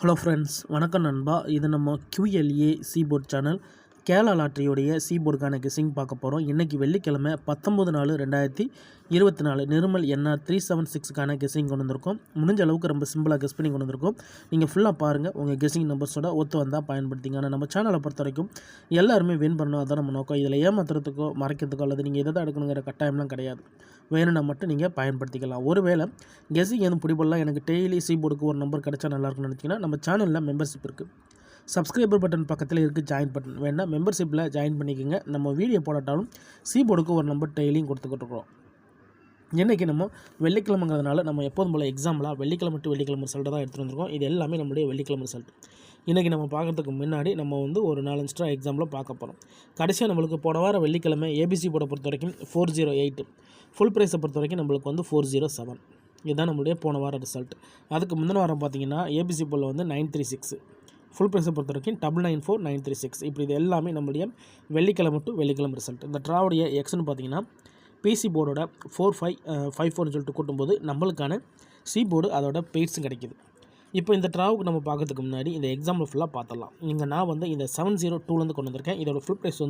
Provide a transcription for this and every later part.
Hello friends, வணக்கம் நண்பா. இது நம்ம QLA சீபோர்ட் சேனல். கேரளா லாட்டரியோடைய சீபோர்டுக்கான கெஸ்ஸிங் பார்க்க போகிறோம். இன்றைக்கி வெள்ளிக்கிழமை 19/4/2024 நிர்மல் NR 376க்கான கெஸ்ஸிங் கொண்டு வந்திருக்கோம். முடிஞ்ச அளவுக்கு ரொம்ப சிம்பிளாக கெஸ் பண்ணி கொண்டு வந்திருக்கோம். நீங்கள் ஃபுல்லாக பாருங்கள், உங்கள் கெஸ்ஸிங் நம்பர்ஸோட ஒத்து வந்தால் பயன்படுத்திங்க. ஆனால் நம்ம சேனலை பொறுத்த வரைக்கும் எல்லாருமே வின் பண்ணணும், அதான் நம்ம நோக்கம். இதில் ஏமாத்துறதுக்கோ மறைக்கிறதுக்கோ அல்லது நீங்கள் எதை தான் எடுக்கணுங்கிற கட்டாயம்லாம் கிடையாது. வேணும்னா மட்டும் நீங்கள் பயன்படுத்திக்கலாம். ஒருவேளை கெஸ்ஸிங் எதுவும் பிடிப்படலாம், எனக்கு டெய்லி சீபோர்டுக்கு ஒரு நம்பர் கிடச்சா நல்லாயிருக்குன்னு நினச்சிங்கன்னா நம்ம சேனலில் மெம்பர்ஷிப் இருக்குது. சப்ஸ்கிரைபர் பட்டன் பக்கத்தில் இருக்குது ஜாயின் பட்டன், வேணால் மெம்பர்ஷிப்பில் ஜாயின் பண்ணிக்கோங்க. நம்ம வீடியோ போடாட்டாலும் சீபோர்டுக்கு ஒரு நம்பர் டெய்லியும் கொடுத்துக்கிட்டுருக்கோம். இன்றைக்கி நம்ம வெள்ளிக்கிழமைங்கிறதுனால நம்ம எப்போதும் போல் எக்ஸாம்பிளாக வெள்ளிக்கிழமை டு வெள்ளிக்கிழமை ரிசல்ட்டு தான் எடுத்துகிட்டு வந்திருக்கோம். இது எல்லாமே நம்மளுடைய வெள்ளிக்கிழமை ரிசல்ட். இன்றைக்கி நம்ம பார்க்குறதுக்கு முன்னாடி நம்ம ஒரு 4 எக்ஸ்ட்ரா எக்ஸாம்பிளாக பார்க்க போகிறோம். கடைசியாக நம்மளுக்கு போன வாரம் வெள்ளிக்கிழமை ஏபிசி போர்டை பொறுத்த வரைக்கும் 408, ஃபுல் ப்ரைஸை பொறுத்த வரைக்கும் நம்மளுக்கு 407. இதுதான் நம்மளுடைய போன வாரம் ரிசல்ட். அதுக்கு முந்தின வாரம் பார்த்திங்கன்னா ஏபிசி போர்டில் 936, ஃபுல் ப்ரைஸை பொறுத்த வரைக்கும் 994, 936. இப்படி இது எல்லாமே நம்மளுடைய வெள்ளிக்கிழமை டு வெள்ளிக்கிழமை ரிசல்ட். இந்த ட்ராவுடைய எக்ஸ்னு பார்த்திங்கன்னா பிசி போர்டோட 4554 சொல்லிட்டு கூட்டும்போது நம்மளுக்கான சி போர்டு அதோட பெய்ட்ஸும் கிடைக்கிது. இப்போ இந்த ட்ராவுக்கு நம்ம பார்க்கறதுக்கு முன்னாடி இந்த எக்ஸாம்பிள் ஃபுல்லாக பார்த்துடலாம். இங்கே நான் இந்த 702லேருந்து கொண்டு வந்திருக்கேன். இதோட ஃபுல் ப்ரைஸ்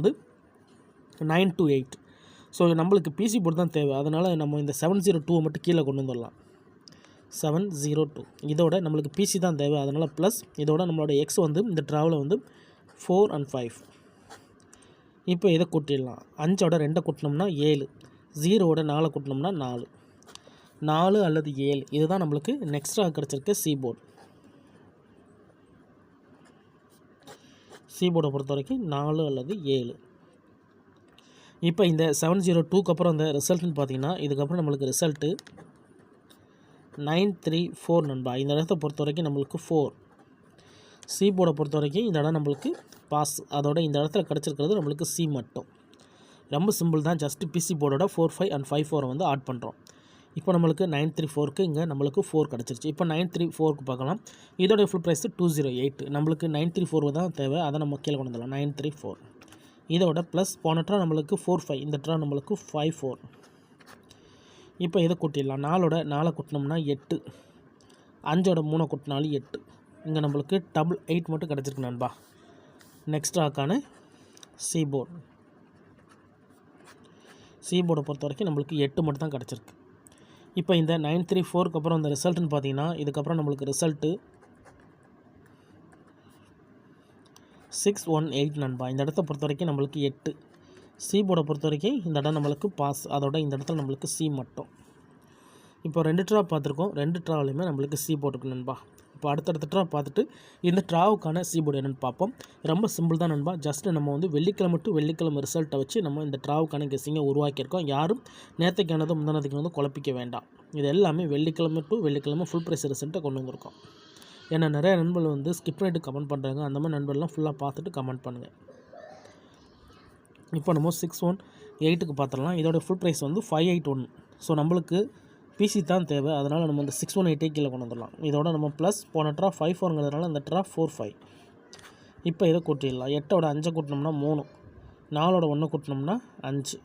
928. ஸோ நம்மளுக்கு பிசி போர்டு தான் தேவை, அதனால் நம்ம இந்த 702 மட்டும் கீழே கொண்டு வந்துடலாம். 702 இதோட நம்மளுக்கு பிசி தான் தேவை, அதனால் ப்ளஸ் இதோட நம்மளோட எக்ஸ் இந்த ட்ராவில் 4 and 5. இப்போ இதை கூட்டிடலாம். 5ஓட 2 கூட்டினோம்னா 7, 0ஓட 4 கூட்டினோம்னா 4 அல்லது 7. இதுதான் நம்மளுக்கு நெக்ஸ்ட்டாக கிடச்சிருக்க சீபோர்டு. சீபோர்டை பொறுத்த வரைக்கும் 4 அல்லது 7. இப்போ இந்த 702க்கு அப்புறம் இந்த ரிசல்ட்னு பார்த்தீங்கன்னா இதுக்கப்புறம் நம்மளுக்கு ரிசல்ட்டு 934 நண்பா. இந்த இடத்தை பொறுத்த வரைக்கும் நம்மளுக்கு 4. சீபோர்டை பொறுத்த வரைக்கும் இந்த இடம் நம்மளுக்கு பாஸ், அதோட இந்த இடத்துல கிடச்சிருக்கிறது நம்மளுக்கு சி மட்டும். ரொம்ப சிம்பிள் தான், ஜஸ்ட்டு பிசி போர்டோட 45 and 54 ஆட் பண்ணுறோம். இப்போ நம்மளுக்கு 934க்கு இங்கே நம்மளுக்கு 4 கிடச்சிருச்சு. இப்போ 934க்கு பார்க்கலாம். இதோடைய ஃபுல் ப்ரைஸ் 208. நம்மளுக்கு 934 தான் தேவை, அதை நம்ம கீழே கொண்டு வந்துடலாம். 934 இதோட ப்ளஸ் போன ட்ரா நம்மளுக்கு 45, இந்த ட்ரா நம்மளுக்கு 54. இப்போ இதை கூட்டிடலாம். 4ஓட 4 கூட்டினோம்னா 8, 5ஓட 3 கூட்டினாலும் 8. இங்கே நம்மளுக்கு 88 மட்டும் கிடச்சிருக்கு நண்பா. நெக்ஸ்ட் ட்ராக்கான சீபோர்டு. சீபோர்டை பொறுத்த வரைக்கும் நம்மளுக்கு 8 மட்டும் தான் கிடச்சிருக்கு. இப்போ இந்த 934க்கு அப்புறம் இந்த ரிசல்ட்டுன்னு பார்த்தீங்கன்னா இதுக்கப்புறம் நம்மளுக்கு ரிசல்ட்டு 618 நண்பா. இந்த இடத்த பொறுத்த வரைக்கும் நம்மளுக்கு 8. சீபோர்டை பொறுத்த வரைக்கும் இந்த இடம் நம்மளுக்கு பாஸ், அதோட இந்த இடத்துல நம்மளுக்கு சி மட்டும். இப்போ 2 ட்ரா பார்த்துருக்கோம், 2 ட்ராவிலையுமே நம்மளுக்கு சி போட்டுருக்கு நண்பா. இப்போ அடுத்தடுத்த ட்ரா பார்த்துட்டு இந்த ட்ராவுக்கான சீபோர்டு என்னென்னு பார்ப்போம். ரொம்ப சிம்பிள் தான் நண்பா. ஜஸ்ட்டு நம்ம வெள்ளிக்கிழமை டு வெள்ளிக்கிழமை ரிசல்ட்டை வச்சு நம்ம இந்த ட்ராவுக்கான கெஸ்ஸிங்கை உருவாக்கியிருக்கோம். யாரும் நேற்றுக்கானதும் முந்தானதுக்கு குழப்பிக்க வேண்டாம். இது எல்லாமே வெள்ளிக்கிழமை டு வெள்ளிக்கிழமை ஃபுல் ப்ரைஸ் ரிசல்ட்டை கொண்டு வந்திருக்கோம். ஏன்னா நிறைய நண்பர்கள் ஸ்கிப் பண்ணிட்டு கமெண்ட் பண்ணுறாங்க. அந்த மாதிரி நண்பர்லாம் ஃபுல்லாக பார்த்துட்டு கமெண்ட் பண்ணுங்கள். இப்போ நம்ம 618க்கு பார்த்துடலாம். இதோட ஃபுல் ப்ரைஸ் 581. ஸோ நம்மளுக்கு பிசி தான் தேவை, அதனால் நம்ம இந்த 618 கீழே கொண்டு வந்துடலாம். இதோட நம்ம ப்ளஸ் போன ட்ரா 54ங்கிறதுனால இந்த ட்ரா 45. இப்போ இதை கூட்டிடலாம். 8ஓட 5 கூட்டினோம்னா 3, 4ஓட 1 கூட்டினோம்னா 5,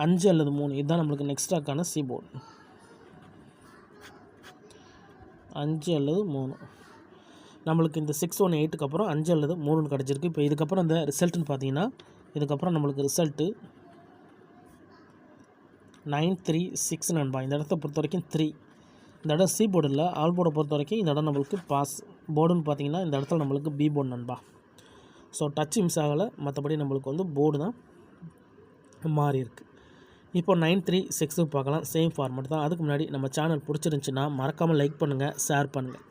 5 அல்லது 3. இதுதான் நம்மளுக்கு நெக்ஸ்ட்டாக்கான சீபோர்டு. 5 அல்லது 3 நம்மளுக்கு இந்த 618க்கு அப்புறம் 5 அல்லது 3 கிடச்சிருக்கு. இப்போ இதுக்கப்புறம் இந்த ரிசல்ட்டுன்னு பார்த்தீங்கன்னா இதுக்கப்புறம் நம்மளுக்கு ரிசல்ட்டு 936 நண்பா. இந்த இடத்த பொறுத்த வரைக்கும் 3. இந்த இடம் சி போர்டு இல்லை, ஆல் போர்டை பொறுத்த வரைக்கும் இந்த இடம் நம்மளுக்கு பாஸ். போர்டுன்னு பார்த்தீங்கன்னா இந்த இடத்துல நம்மளுக்கு பி போர்டு நண்பா. ஸோ டச் மிஸ் ஆகலை, மற்றபடி நம்மளுக்கு போர்டு தான் மாறி இருக்குது. இப்போ 936 பார்க்கலாம். சேம் ஃபார்மேட் தான். அதுக்கு முன்னாடி நம்ம சேனல் பிடிச்சிருந்துச்சின்னா மறக்காமல் லைக் பண்ணுங்கள், ஷேர் பண்ணுங்கள்.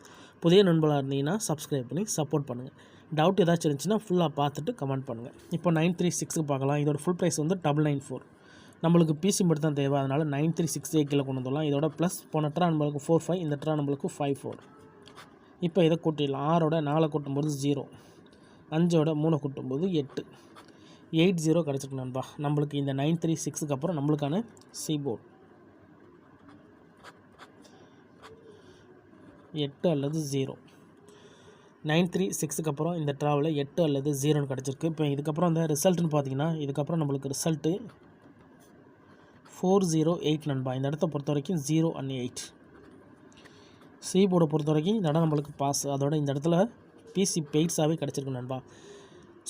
புதிய நண்பர்களாக இருந்தீங்கன்னா சப்ஸ்கிரைப் பண்ணி சப்போர்ட் பண்ணுங்கள். டவுட் ஏதாச்சும் இருந்துச்சுன்னா ஃபுல்லாக பார்த்துட்டு கமெண்ட் பண்ணுங்கள். இப்போ 936 பார்க்கலாம். இதோட ஃபுல் ப்ரைஸ் 994. நம்மளுக்கு பிசி மட்டும் தான் தேவை, அதனால் 936 கீழே கொண்டு வந்துடலாம். இதோட ப்ளஸ் போன ட்ரா நம்மளுக்கு 45, இந்த ட்ரா நம்மளுக்கு 54. இப்போ இதை கூட்டிடலாம். 6ஓட 4 கூட்டும்போது 0, 5ஓட 3 கூட்டும்போது 8, 80 கிடச்சிருக்கு நண்பா. நம்மளுக்கு இந்த 936க்கு அப்புறம் நம்மளுக்கான சீபோர்டு 8 அல்லது 0. 936க்கு அப்புறம் இந்த ட்ராவில் 8 அல்லது 0 கிடச்சிருக்கு. இப்போ இதுக்கப்புறம் இந்த ரிசல்ட்டுன்னு பார்த்தீங்கன்னா இதுக்கப்புறம் நம்மளுக்கு ரிசல்ட்டு 408 நண்பா. இந்த இடத்த பொறுத்த வரைக்கும் 0 and 8. சி போர்டை பொறுத்த வரைக்கும் இந்த இடம் நம்மளுக்கு பாஸ். அதோட இந்த இடத்துல பிசி பெய்ட்ஸாகவே கிடச்சிருக்கு நண்பா.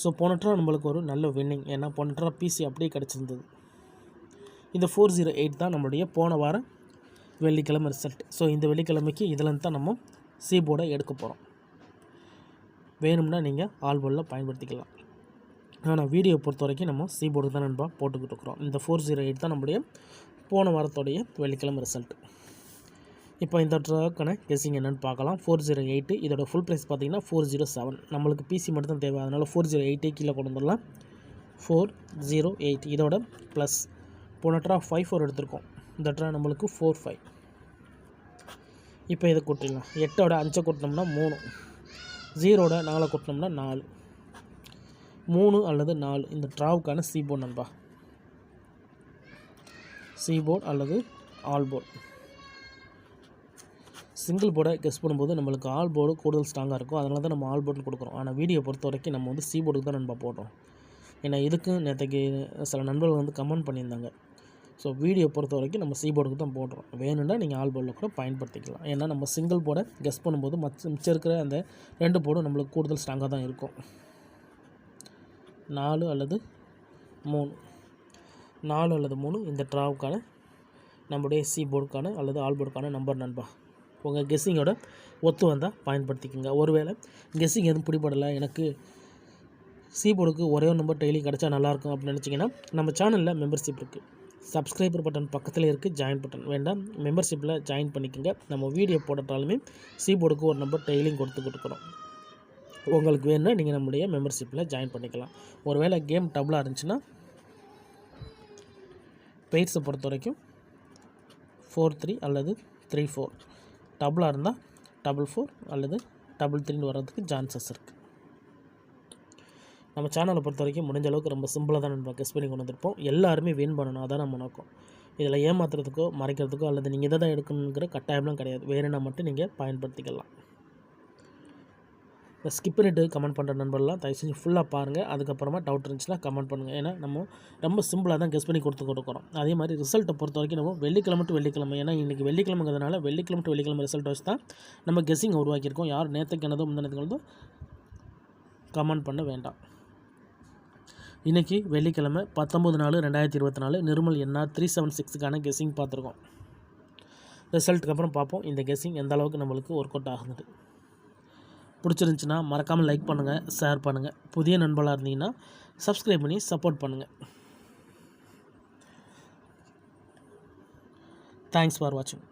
ஸோ போன ட்ரா நம்மளுக்கு ஒரு நல்ல வின்னிங். ஏன்னா போன ட்ரா பிசி அப்படியே கிடச்சிருந்தது. இந்த 408 தான் நம்மளுடைய போன வாரம் வெள்ளிக்கிழமை ரிசல்ட். ஸோ இந்த வெள்ளிக்கிழமைக்கு இதில் தான் நம்ம சி போர்டை எடுக்க போகிறோம். வேணும்னா நீங்கள் ஆல் போர்டில் பயன்படுத்திக்கலாம். ஆனால் வீடியோ பொறுத்த வரைக்கும் நம்ம சி போர்டு தான் நண்பா போட்டுக்கிட்டு இருக்கிறோம். இந்த 408 தான் நம்முடைய போன வாரத்தோடைய வெள்ளிக்கிழமை ரிசல்ட். இப்போ இந்த ட்ராக்கான கெஸ்ஸிங் என்னென்னு பார்க்கலாம். 408 இதோட ஃபுல் ப்ரைஸ் பார்த்தீங்கன்னா 407. நம்மளுக்கு பிசி மட்டும் தான் தேவை. அதனால் 408 கீழே கொண்டு வந்துடலாம். 408 இதோட ப்ளஸ் போன ட்ரா 54 எடுத்திருக்கோம். இந்த ட்ரா நம்மளுக்கு 45. இப்போ இதை கூட்டிடலாம். 8ஓட 5 கூட்டினோம்னா 3, 0ஓட 4 கூட்டினோம்னா 4, 3 அல்லது 4 இந்த ட்ராவுக்கான சி போர்டு நண்பா. சி போர்டு அல்லது ஆல் போர்டு. சிங்கிள் போர்டை கெஸ் பண்ணும்போது நம்மளுக்கு ஆல் போர்டு கூடுதல் ஸ்ட்ராங்காக இருக்கும். அதனால தான் நம்ம ஆல் போர்டு கொடுக்குறோம். ஆனால் வீடியோ பொறுத்த வரைக்கும் நம்ம சி போர்டுக்கு தான் நண்பா போடுறோம். ஏன்னா இதுக்கு நேற்றுக்கு சில நண்பர்கள் கமெண்ட் பண்ணியிருந்தாங்க. ஸோ வீடியோ பொறுத்த வரைக்கும் நம்ம சி போர்டுக்கு தான் போடுறோம். வேணும்னா நீங்கள் ஆல் போர்டில் கூட பயன்படுத்திக்கலாம். ஏன்னா நம்ம சிங்கிள் போர்டை கெஸ் பண்ணும்போது மிச்சம் இருக்கிற அந்த 2 போர்டும் நம்மளுக்கு கூடுதல் ஸ்ட்ராங்காக தான் இருக்கும். 4 அல்லது 3, 4 அல்லது 3 இந்த ட்ராவுக்கான நம்முடைய சி போர்டுக்கான அல்லது ஆல் போர்டுக்கான நம்பர் நண்பா. உங்கள் கெஸ்ஸிங்கோட ஒத்து வந்தால் பயன்படுத்திக்கோங்க. ஒருவேளை கெஸ்ஸிங் எதுவும் பிடிபடலை, எனக்கு சி போர்டுக்கு ஒரே ஒரு நம்பர் டெய்லி கிடச்சா நல்லாயிருக்கும் அப்படின்னு நினச்சிங்கன்னா நம்ம சேனலில் மெம்பர்ஷிப் இருக்குது. சப்ஸ்கிரைபர் பட்டன் பக்கத்தில் இருக்குது, ஜாயின் பட்டன் வேண்டாம், மெம்பர்ஷிப்பில் ஜாயின் பண்ணிக்கோங்க. நம்ம வீடியோ போட்டாலுமே சி போர்டுக்கு ஒரு நம்பர் டெய்லியும் கொடுத்துக்கிட்டுருக்குறோம். உங்களுக்கு வேணும்னா நீங்கள் நம்முடைய மெம்பர்ஷிப்பில் ஜாயின் பண்ணிக்கலாம். ஒருவேளை கேம் டபுளாக இருந்துச்சுன்னா பெய்ட்ஸை பொறுத்த வரைக்கும் 4-3 அல்லது 3-4. டபுளாக இருந்தால் 4-4 அல்லது 3-3 வர்றதுக்கு சான்சஸ் இருக்குது. நம்ம சேனலை பொறுத்த வரைக்கும் முடிஞ்ச அளவுக்கு ரொம்ப சிம்பிளாக தான் நம்ம கெஸ் பண்ணி கொண்டு வந்திருப்போம். எல்லாருமே வின் பண்ணணும், அதான் நம்ம நோக்கம். இதில் ஏமாத்துறதுக்கோ மறைக்கிறதுக்கோ அல்லது நீங்கள் இதை தான் எடுக்கணுங்கிற கட்டாயம்லாம் கிடையாது. வேணும்னா மட்டும் நீங்கள் பயன்படுத்திக்கலாம். ஸ்கிப் பண்ணிவிட்டு கமெண்ட் பண்ணுற நண்பர்லாம் தயவு செஞ்சு ஃபுல்லாக பாருங்கள். அதுக்கப்புறமா டவுட் இருந்துச்சுன்னா கமெண்ட் பண்ணுங்கள். ஏன்னா நம்ம ரொம்ப சிம்பிளாக தான் கெஸ் பண்ணி கொடுக்குறோம். அதே மாதிரி ரிசல்ட்டை பொறுத்த வரைக்கும் நம்ம வெள்ளிக்கிழமை டு வெள்ளிக்கிழமை, ஏன்னா இன்றைக்கி வெள்ளிக்கிழமைங்கிறதுனால வெள்ளிக்கிழமை டு வெள்ளிக்கிழமை ரிசல்ட் வச்சு தான் நம்ம கெஸ்ஸிங் உருவாக்கியிருக்கோம். யார் நேற்றுக்கு என்னதோ முந்தினதுக்கு கமெண்ட் பண்ண வேண்டாம். இன்றைக்கி வெள்ளிக்கிழமை 19/4/2024 நிர்மல் என்ஆர் 376க்கான கெஸ்ஸிங் பார்த்துருக்கோம். ரிசல்ட்டுக்கு அப்புறம் பார்ப்போம் இந்த கெஸ்ஸிங் எந்த அளவுக்கு நம்மளுக்கு ஒர்க் அவுட் ஆகுது. பிடிச்சிருந்துச்சின்னா மறக்காமல் லைக் பண்ணுங்கள், ஷேர் பண்ணுங்கள். புதிய நண்பர்களாக இருந்தீங்கன்னா சப்ஸ்கிரைப் பண்ணி சப்போர்ட் பண்ணுங்கள். தேங்க்ஸ் ஃபார் வாட்சிங்.